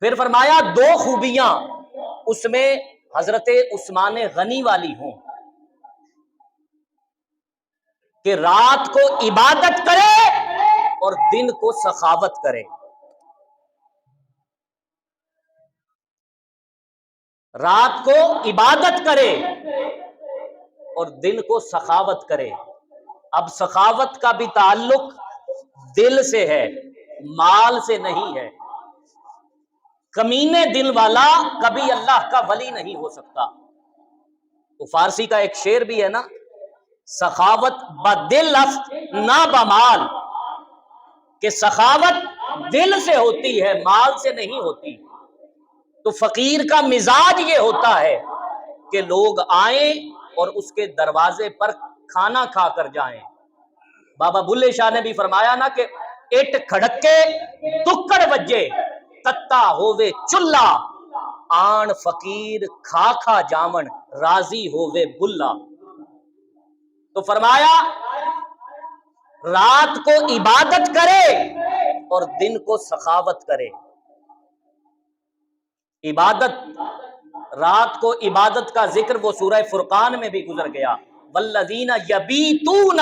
پھر فرمایا دو خوبیاں اس میں حضرت عثمان غنی والی ہوں کہ رات کو عبادت کرے اور دن کو سخاوت کرے. رات کو عبادت کرے اور دن کو سخاوت کرے. اب سخاوت کا بھی تعلق دل سے ہے، مال سے نہیں ہے. کمینے دل والا کبھی اللہ کا ولی نہیں ہو سکتا. وہ فارسی کا ایک شعر بھی ہے نا، سخاوت بدل است نہ بمال، کہ سخاوت دل سے ہوتی ہے، مال سے نہیں ہوتی. تو فقیر کا مزاج یہ ہوتا ہے کہ لوگ آئیں اور اس کے دروازے پر کھانا کھا کر جائیں. بابا بلے شاہ نے بھی فرمایا نا کہ اٹ کھڑکے دکڑ وجے تتا ہووے چلا، آن فقیر کھا کھا جامن راضی ہووے بلا. تو فرمایا رات کو عبادت کرے اور دن کو سخاوت کرے. عبادت، رات کو عبادت کا ذکر وہ سورہ فرقان میں بھی گزر گیا، والذین یبیتون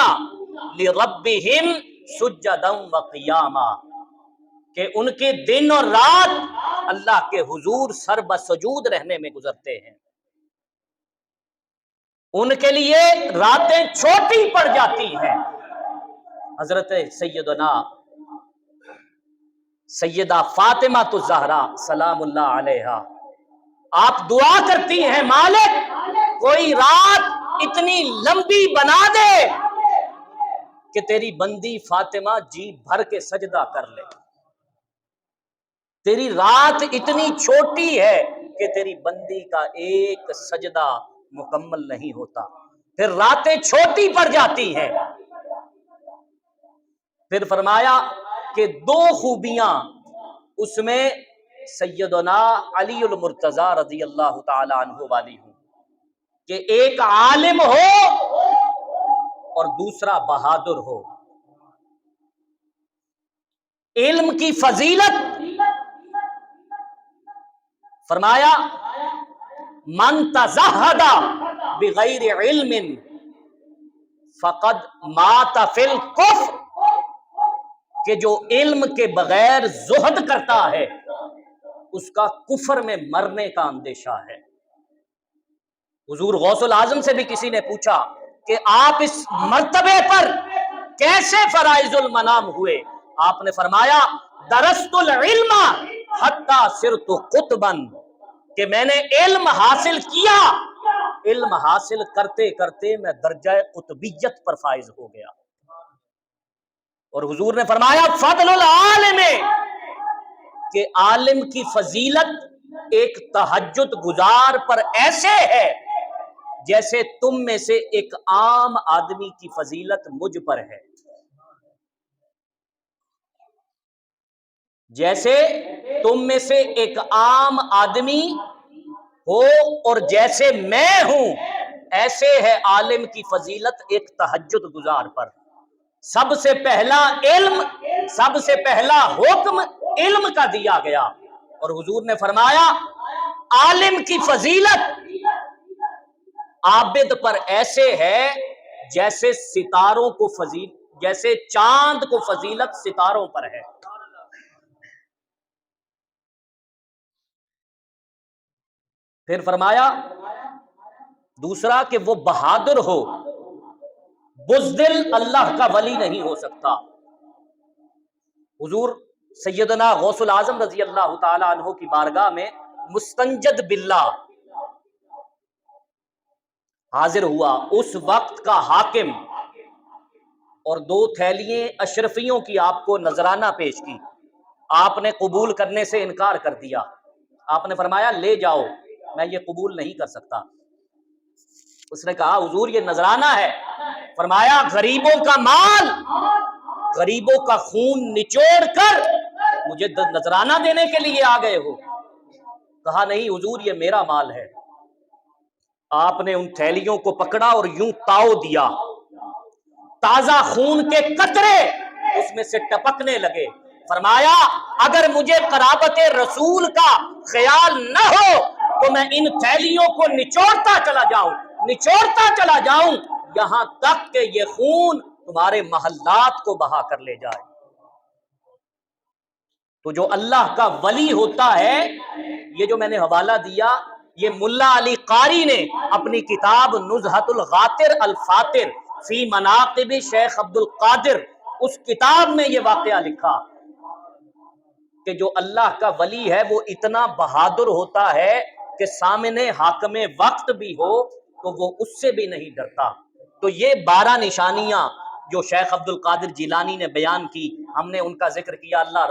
لربہم سجدا وقیاما، کہ ان کے دن اور رات اللہ کے حضور سر بسجود رہنے میں گزرتے ہیں. ان کے لیے راتیں چھوٹی پڑ جاتی ہیں. حضرت سیدہ فاطمہ الزہرا سلام اللہ علیہا آپ دعا کرتی ہیں، مالک کوئی رات اتنی لمبی بنا دے کہ تیری بندی فاطمہ جی بھر کے سجدہ کر لے. تیری رات اتنی چھوٹی ہے کہ تیری بندی کا ایک سجدہ مکمل نہیں ہوتا. پھر راتیں چھوٹی پڑ جاتی ہیں. پھر فرمایا کہ دو خوبیاں اس میں سیدنا علی المرتضی رضی اللہ تعالی عنہ والی ہوں، کہ ایک عالم ہو اور دوسرا بہادر ہو. علم کی فضیلت فرمایا من تزہد بغیر علم فقد مات فی الکفر، کہ جو علم کے بغیر زہد کرتا ہے اس کا کفر میں مرنے کا اندیشہ ہے. حضور غوث العظم سے بھی کسی نے پوچھا کہ آپ اس مرتبے پر کیسے فرائض المنام ہوئے؟ آپ نے فرمایا درست العلم حتی صرت قطبا، کہ میں نے علم حاصل کیا، علم حاصل کرتے کرتے میں درجہ قطبیت پر فائز ہو گیا. اور حضور نے فرمایا فضل العالم، کہ عالم کی فضیلت ایک تہجد گزار پر ایسے ہے جیسے تم میں سے ایک عام آدمی کی فضیلت مجھ پر ہے. جیسے تم میں سے ایک عام آدمی ہو اور جیسے میں ہوں، ایسے ہے عالم کی فضیلت ایک تہجد گزار پر. سب سے پہلا علم، سب سے پہلا حکم علم کا دیا گیا. اور حضور نے فرمایا عالم کی فضیلت عابد پر ایسے ہے جیسے ستاروں کو جیسے چاند کو فضیلت ستاروں پر ہے. پھر فرمایا دوسرا کہ وہ بہادر ہو، بزدل اللہ کا ولی نہیں ہو سکتا. حضور سیدنا غوث العظم رضی اللہ تعالی عنہ کی بارگاہ میں مستنجد باللہ حاضر ہوا، اس وقت کا حاکم، اور دو تھیلیاں اشرفیوں کی آپ کو نذرانہ پیش کی. آپ نے قبول کرنے سے انکار کر دیا. آپ نے فرمایا لے جاؤ، میں یہ قبول نہیں کر سکتا. اس نے کہا حضور یہ نذرانہ ہے. فرمایا غریبوں کا مال، غریبوں کا خون نچوڑ کر مجھے نذرانہ دینے کے لیے آ گئے ہو؟ کہا نہیں حضور یہ میرا مال ہے. آپ نے ان تھیلیوں کو پکڑا اور یوں تاؤ دیا، تازہ خون کے قطرے اس میں سے ٹپکنے لگے. فرمایا اگر مجھے قرابت رسول کا خیال نہ ہو تو میں ان تھیلیوں کو نچوڑتا چلا جاؤں یہاں تک کہ یہ خون تمہارے محلات کو بہا کر لے جائے۔ تو جو اللہ کا ولی ہوتا ہے، یہ جو میں نے حوالہ دیا، یہ ملا علی قاری نے اپنی کتاب نزہۃ الغاتر الفاتر فی مناقب شیخ عبد القادر، اس کتاب میں یہ واقعہ لکھا کہ جو اللہ کا ولی ہے وہ اتنا بہادر ہوتا ہے کہ سامنے حاکم وقت بھی ہو تو وہ اس سے بھی نہیں ڈرتا۔ تو یہ 12 نشانیاں جو شیخ عبد القادر جیلانی نے بیان کی، ہم نے ان کا ذکر کیا۔ اللہ